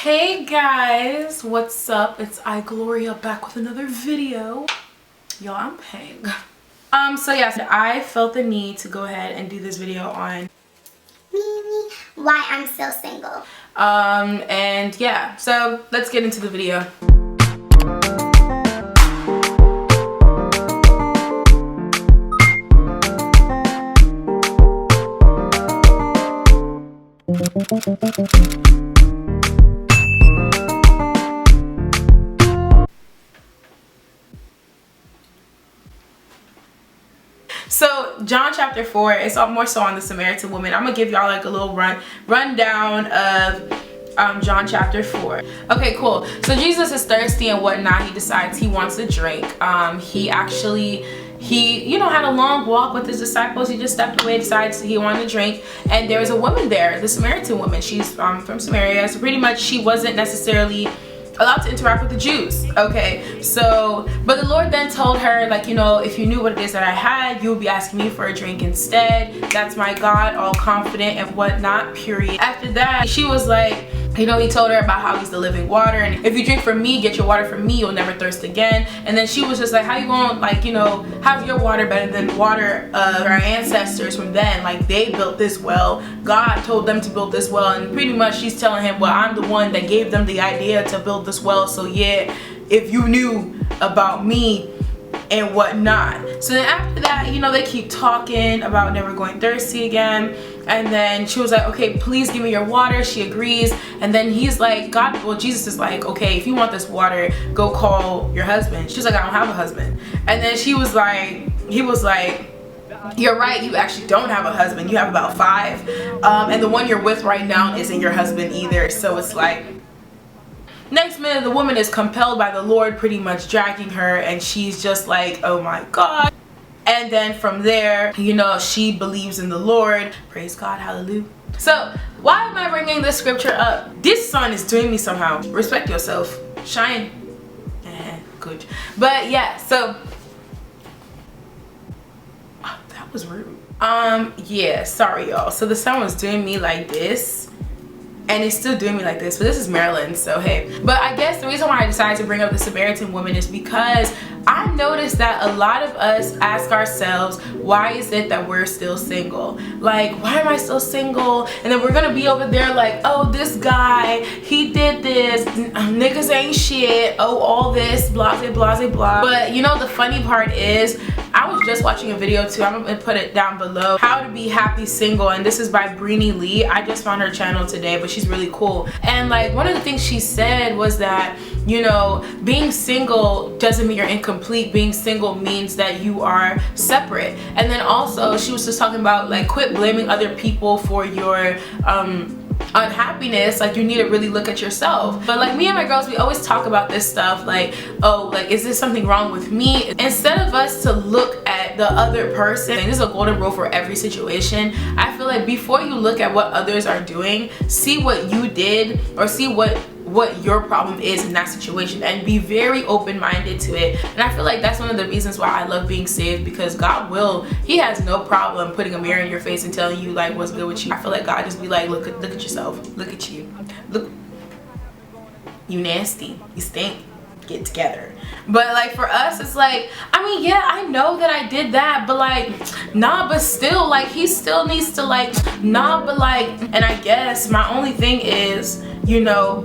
Hey guys, what's up? It's iGloriaaa back with another video. Y'all, I'm paying. So yes, I felt the need to go ahead and do this video on why I'm still single. And yeah, so let's get into the video. So John chapter 4 is more so on the Samaritan woman. I'm gonna give y'all like a little rundown of John chapter 4. Okay, cool. So Jesus is thirsty and whatnot. He decides he wants to drink. He had a long walk with his disciples. He just stepped away, decides he wanted to drink, and there was a woman there, the Samaritan woman. She's from Samaria, so pretty much she wasn't necessarily allowed to interact with the Jews. Okay, so but the Lord then told her, like, if you knew what it is that I had, you would be asking me for a drink instead. That's my God, all confident and whatnot, period. After that, she was like, he told her about how he's the living water, and if you drink from me, get your water from me, you'll never thirst again. And then she was just like, how you gonna, like, how's your water better than the water of our ancestors from then? Like, they built this well, God told them to build this well. And pretty much she's telling him, well, I'm the one that gave them the idea to build this well, so yeah, if you knew about me and whatnot. So then after that, they keep talking about never going thirsty again. And then she was like, okay, please give me your water. She agrees. And then he's like, Jesus is like, okay, if you want this water, go call your husband. She's like, I don't have a husband. And then he was like, you're right, you actually don't have a husband. You have about 5. And the one you're with right now isn't your husband either. So it's like, next minute, the woman is compelled by the Lord, pretty much dragging her, and she's just like, oh my God. And then from there, she believes in the Lord. Praise God, hallelujah. So why am I bringing this scripture up? This sun is doing me somehow. Respect yourself. Shine. Good. But yeah, so that was rude. Yeah, sorry y'all. So the sun was doing me like this. And it's still doing me like this, but this is Maryland, so hey. But I guess the reason why I decided to bring up the Samaritan woman is because I noticed that a lot of us ask ourselves, why is it that we're still single? Like, why am I still single? And then we're gonna be over there like, oh, this guy, he did this, niggas ain't shit, oh, all this, blase, blase, blah. But the funny part is, I was just watching a video too, I'm gonna put it down below, How to Be Happy Single, and this is by Breeny. I just found her channel today, but she's really cool. And like, one of the things she said was that, being single doesn't mean you're incomplete. Being single means that you are separate. And then also, she was just talking about, like, quit blaming other people for your unhappiness. Like, you need to really look at yourself. But like, me and my girls, we always talk about this stuff like, oh, like, is there something wrong with me? Instead of us to look at the other person, and this is a golden rule for every situation, I feel like before you look at what others are doing, see what you did, or see what your problem is in that situation, and be very open-minded to it. And I feel like that's one of the reasons why I love being saved, because God he has no problem putting a mirror in your face and telling you like what's good with you. I feel like God just be like, look at yourself, look at you, look, you nasty, you stink, get together. But like, for us, it's like, I mean, yeah, I know that I did that, but like, nah, but still, like, he still needs to, like, nah, but like. And I guess my only thing is,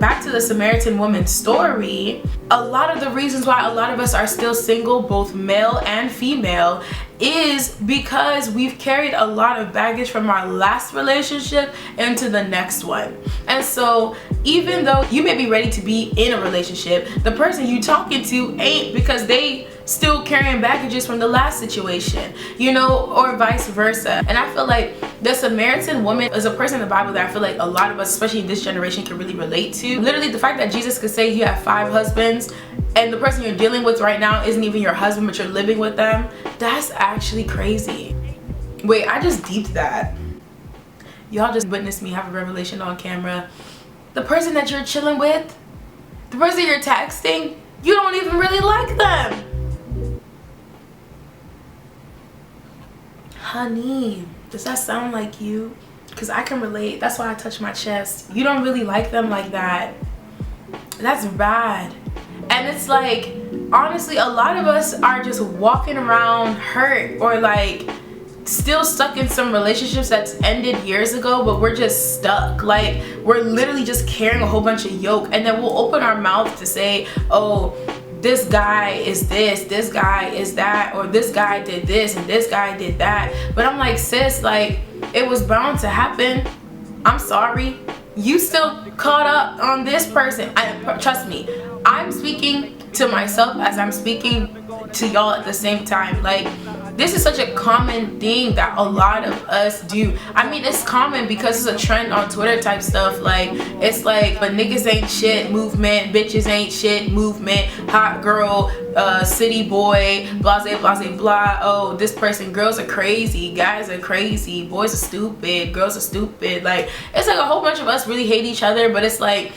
back to the Samaritan woman's story, a lot of the reasons why a lot of us are still single, both male and female, is because we've carried a lot of baggage from our last relationship into the next one. And so even though you may be ready to be in a relationship, the person you talking to ain't, because they still carrying baggages from the last situation, or vice versa. And I feel like the Samaritan woman is a person in the Bible that I feel like a lot of us, especially in this generation, can really relate to. Literally, the fact that Jesus could say you have 5 husbands, and the person you're dealing with right now isn't even your husband, but you're living with them, that's actually crazy. Wait, I just deeped that. Y'all just witnessed me have a revelation on camera. The person that you're chilling with, the person you're texting, you don't even really like them. Honey, does that sound like you? Because I can relate. That's why I touch my chest. You don't really like them like that. That's bad. And it's like, honestly, a lot of us are just walking around hurt or like still stuck in some relationships that's ended years ago, but we're just stuck. Like, we're literally just carrying a whole bunch of yoke, and then we'll open our mouth to say, oh, this guy is this guy is that, or this guy did this and this guy did that. But I'm like, sis, like, it was bound to happen. I'm sorry. You still caught up on this person. Trust me, I'm speaking to myself as I'm speaking to y'all at the same time. Like, this is such a common thing that a lot of us do. I mean, it's common because it's a trend on Twitter type stuff. Like, it's like, but niggas ain't shit movement, bitches ain't shit movement, hot girl, city boy, blase blase blah. Oh, this person, girls are crazy, guys are crazy, boys are stupid, girls are stupid. Like, it's like a whole bunch of us really hate each other, but it's like,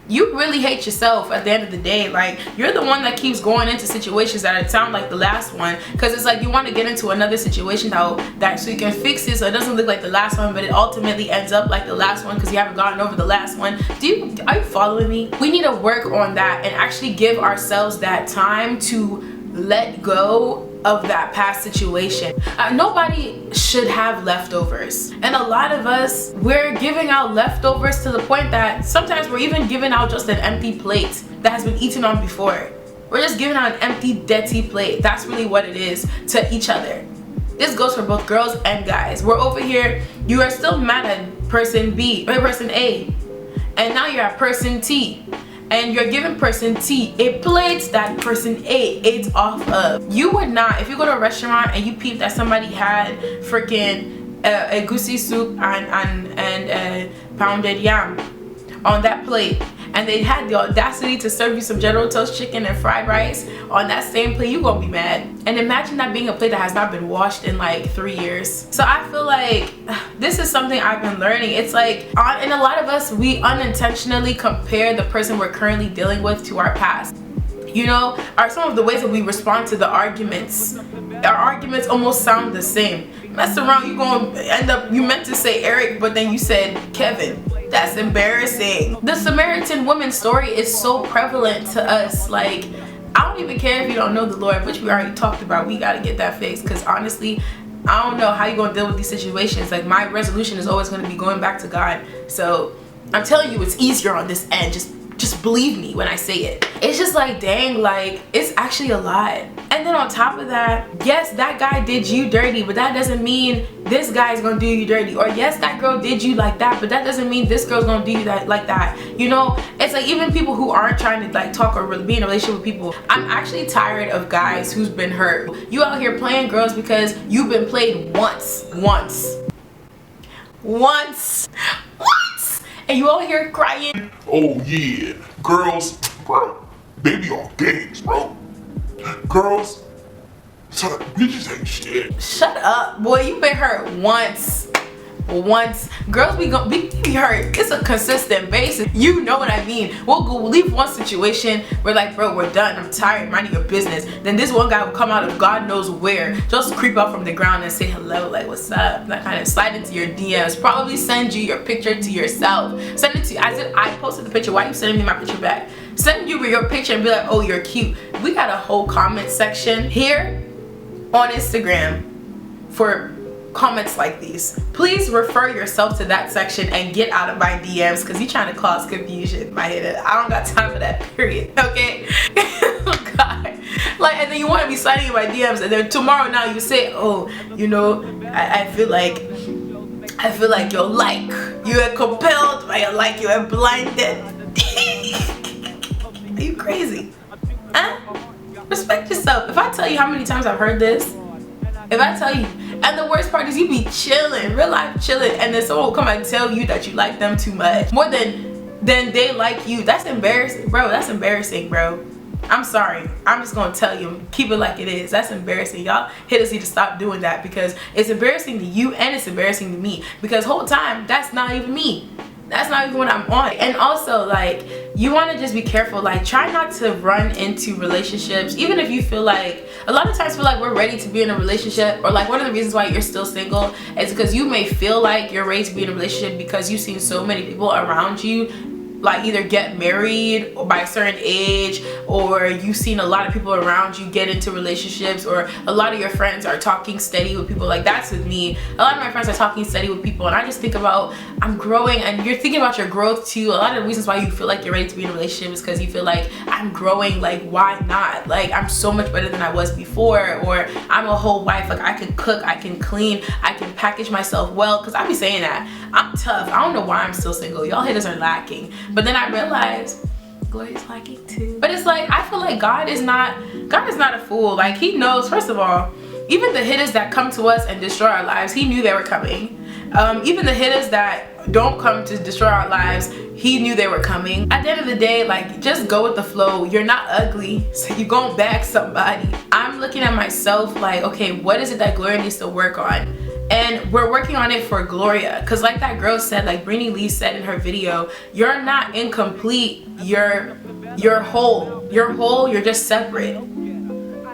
you really hate yourself at the end of the day. Like, you're the one that keeps going into situations that sound like the last one, because it's like you want to get into another situation that so you can fix it so it doesn't look like the last one, but it ultimately ends up like the last one because you haven't gotten over the last one. Are you following me? We need to work on that and actually give ourselves that time to let go of that past situation. Nobody should have leftovers, and a lot of us, we're giving out leftovers to the point that sometimes we're even giving out just an empty plate that has been eaten on before. We're just giving out an empty, dirty plate. That's really what it is to each other. This goes for both girls and guys. We're over here, you are still mad at person B or person A, and now you're at person T, and you're giving person T a plate that person A ate off of. You would not, if you go to a restaurant and you peep that somebody had freaking a goosey soup and pounded yam on that plate, and they had the audacity to serve you some General Tso's chicken and fried rice on that same plate, you gonna be mad. And imagine that being a plate that has not been washed in like 3 years. So I feel like this is something I've been learning. It's like, and a lot of us, we unintentionally compare the person we're currently dealing with to our past. You know, are some of the ways that we respond to the arguments. Our arguments almost sound the same. Mess around, you gonna end up, you meant to say Eric, but then you said Kevin. That's embarrassing. The Samaritan woman story is so prevalent to us. Like, I don't even care if you don't know the Lord, which we already talked about. We gotta get that fixed, because honestly, I don't know how you're gonna deal with these situations. Like, my resolution is always gonna be going back to God. So I'm telling you, it's easier on this end. Just believe me when I say it. It's just like, dang, like, it's actually a lot. And then on top of that, yes, that guy did you dirty, but that doesn't mean this guy's gonna do you dirty. Or yes, that girl did you like that, but that doesn't mean this girl's gonna do you like that. You know, it's like, even people who aren't trying to like talk or be in a relationship with people, I'm actually tired of guys who's been hurt. You out here playing girls because you've been played once, and you all here crying. Oh yeah, girls, bro, they be on games, bro. Girls, bitches ain't shit. Shut up, boy. You've been hurt once. Girls be hurt. It's a consistent basis. You know what I mean. We'll leave one situation, we're like, bro, we're done, I'm tired, minding your business. Then this one guy will come out of God knows where, just creep up from the ground and say hello, like, what's up, that kind of slide into your DMs, probably send you your picture to yourself, send it to you. I posted the picture, why are you sending me my picture back? Send you your picture and be like, oh, you're cute. We got a whole comment section here on Instagram for comments like these. Please refer yourself to that section and get out of my DMs, because you're trying to cause confusion in my head. I don't got time for that, period. Okay? Oh God. Like, and then you want to be sliding in my DMs, and then tomorrow now you say, oh, you know, I feel like you're like, you are compelled by your like, you are blinded. Are you crazy? Huh? Respect yourself. If I tell you how many times I've heard this, if I tell you, and the worst part is you be chilling, real life chilling, and then someone will come and tell you that you like them too much, more than they like you. That's embarrassing, bro. That's embarrassing, bro. I'm sorry. I'm just gonna tell you, keep it like it is. That's embarrassing. Y'all haters need to stop doing that, because it's embarrassing to you and it's embarrassing to me, because whole time that's not even me. That's not even what I'm on. And also, like, you want to just be careful. Like, try not to run into relationships, even if you feel like, a lot of times feel like we're ready to be in a relationship, or like one of the reasons why you're still single is because you may feel like you're ready to be in a relationship because you've seen so many people around you like either get married or by a certain age, or you've seen a lot of people around you get into relationships, or a lot of your friends are talking steady with people. Like that's with me. A lot of my friends are talking steady with people, and I just think about, I'm growing, and you're thinking about your growth too. A lot of the reasons why you feel like you're ready to be in a relationship is because you feel like, I'm growing, like why not? Like I'm so much better than I was before, or I'm a whole wife, like I can cook, I can clean, I can package myself well. Because I be saying that I'm tough. I don't know why I'm still single. Y'all haters are lacking. But then I realized Gloria's lacking too. But it's like, I feel like God is not a fool. Like he knows, first of all, even the hitters that come to us and destroy our lives, he knew they were coming. Even the hitters that don't come to destroy our lives, he knew they were coming. At the end of the day, like just go with the flow. You're not ugly, so you gon' bag somebody. I'm looking at myself like, okay, what is it that Gloria needs to work on? And we're working on it for Gloria, because like that girl said, like Breeny Lee said in her video, you're not incomplete, you're whole. You're whole, you're just separate.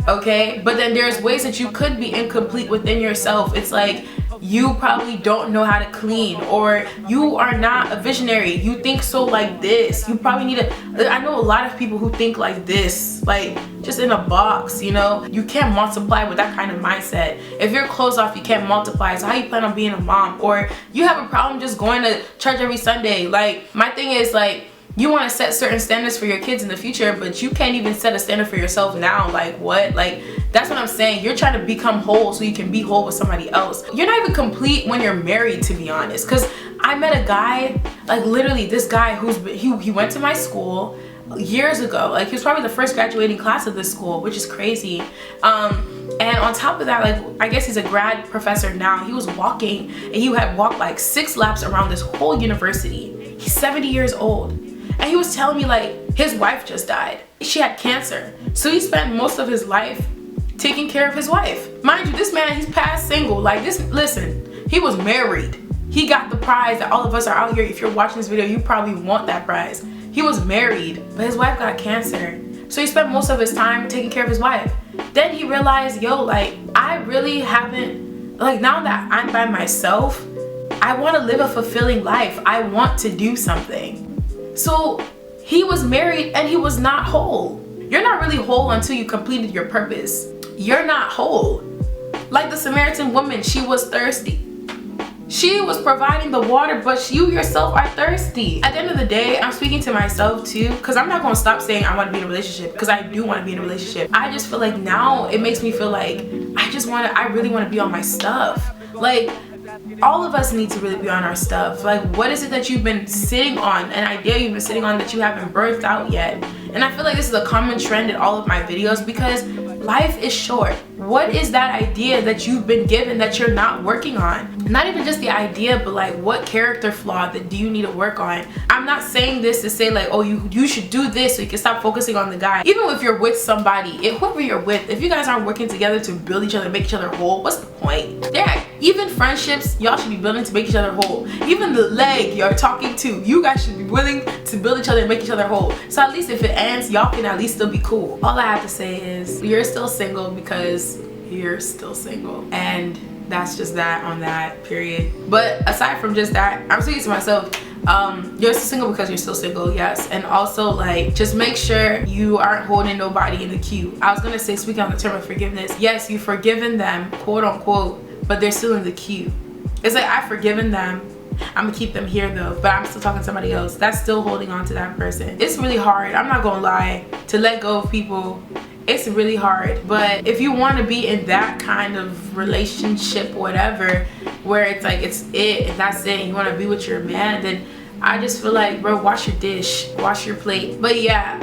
Okay? But then there's ways that you could be incomplete within yourself. It's like you probably don't know how to clean, or you are not a visionary. You think so like this. You probably need to, I know a lot of people who think like this, like just in a box, you know? You can't multiply with that kind of mindset. If you're closed off, you can't multiply. So how you plan on being a mom? Or you have a problem just going to church every Sunday. Like my thing is like, you want to set certain standards for your kids in the future, but you can't even set a standard for yourself now. Like what? Like that's what I'm saying. You're trying to become whole so you can be whole with somebody else. You're not even complete when you're married, to be honest. Because I met a guy, like literally this guy he went to my school years ago. Like he was probably the first graduating class of this school, which is crazy. And on top of that, like I guess he's a grad professor now. He was walking, and he had walked like 6 laps around this whole university. He's 70 years old. And he was telling me like his wife just died. She had cancer. So he spent most of his life taking care of his wife. Mind you, this man, he's past single. Like this, listen, he was married. He got the prize that all of us are out here. If you're watching this video, you probably want that prize. He was married, but his wife got cancer. So he spent most of his time taking care of his wife. Then he realized, yo, like I really haven't, like now that I'm by myself, I want to live a fulfilling life. I want to do something. So he was married and he was not whole. You're not really whole until you completed your purpose. You're not whole. Like the Samaritan woman, she was thirsty. She was providing the water, but you yourself are thirsty. At the end of the day, I'm speaking to myself too, because I'm not going to stop saying I want to be in a relationship, because I do want to be in a relationship. I just feel like now it makes me feel like I really want to be on my stuff. Like all of us need to really be on our stuff. Like what is it that you've been sitting on, an idea you've been sitting on that you haven't birthed out yet? And I feel like this is a common trend in all of my videos, because life is short. What is that idea that you've been given that you're not working on? Not even just the idea, but like what character flaw that do you need to work on? I'm not saying this to say like, oh, you should do this so you can stop focusing on the guy. Even if you're with somebody, whoever you're with, if you guys aren't working together to build each other, make each other whole, what's the point? Yeah, even friendships, y'all should be building to make each other whole. Even the leg you're talking to, you guys should be willing to build each other and make each other whole. So at least if it ends, y'all can at least still be cool. All I have to say is you're still single because you're still single, and that's just that on that, period. But aside from just that, I'm saying to myself, you're still single because you're still single, yes. And also like just make sure you aren't holding nobody in the queue. I was gonna say, speaking on the term of forgiveness, yes, you've forgiven them, quote unquote, but they're still in the queue. It's like I've forgiven them, I'm gonna keep them here though, but I'm still talking to somebody else. That's still holding on to that person. It's really hard, I'm not gonna lie, to let go of people. It's really hard. But if you want to be in that kind of relationship, whatever, where it's like it's it and that's it, and you want to be with your man, then I just feel like, bro, wash your dish, wash your plate. But yeah,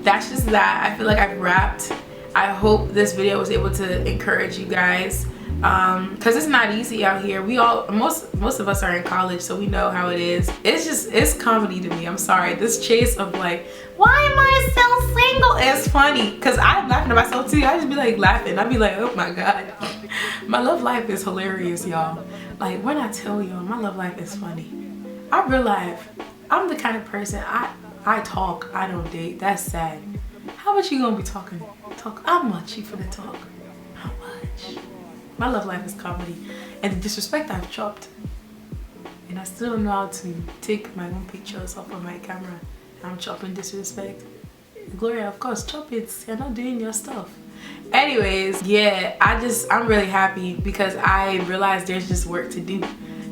that's just that. I feel like I've wrapped. I hope this video was able to encourage you guys, because it's not easy out here. We all, most of us are in college, so we know how it is. It's comedy to me. I'm sorry. This chase of like, why am I still single? It's funny because I'm laughing at myself too. I just be like laughing. I'd be like, oh my god, my love life is hilarious, y'all. Like when I tell y'all, my love life is funny. I real life, I'm the kind of person I talk, I don't date. That's sad. How much you gonna be talking? How much you finna talk? How much? My love life is comedy, and the disrespect I've chopped and I still don't know how to take my own pictures off of my camera. I'm chopping disrespect. Gloria, of course, chop it. You're not doing your stuff. Anyways, yeah, I'm really happy because I realized there's just work to do.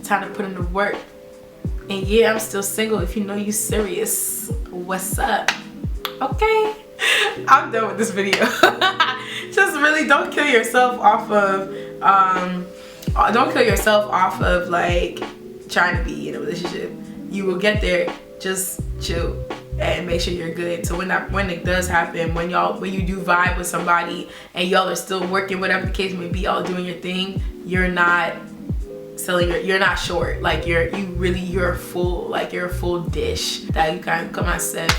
Time to put in the work. And yeah, I'm still single. If you know you serious, what's up? Okay, I'm done with this video. Just really don't kill yourself off of like trying to be in a relationship. You will get there. Just chill and make sure you're good. So when it does happen, when you do vibe with somebody and y'all are still working, whatever the case may be, y'all doing your thing, you're not short. Like you're full. Like you're a full dish that you can come and serve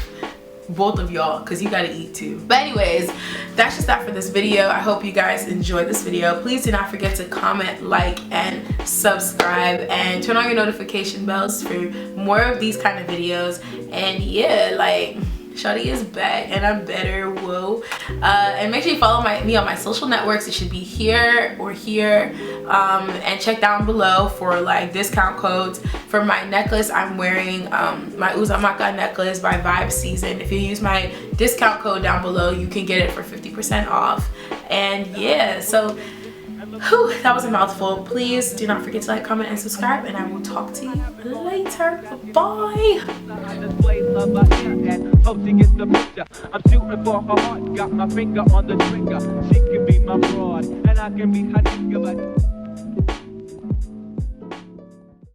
both of y'all, because you gotta eat too. But anyways, that's just that for this video. I hope you guys enjoyed this video. Please do not forget to comment, like, and subscribe, and turn on your notification bells for more of these kind of videos. And yeah, like, Shawty is back and I'm better, whoa. And make sure you follow me on my social networks. It should be here or here. And check down below for like discount codes. For my necklace, I'm wearing my Uzumaki necklace by Vibe Season. If you use my discount code down below, you can get it for 50% off. And yeah, so whew, that was a mouthful. Please do not forget to like, comment, and subscribe, and I will talk to you later. Bye. I'm shooting for her heart, got my finger on the trigger. She can be my broad, and I can be her nigga, but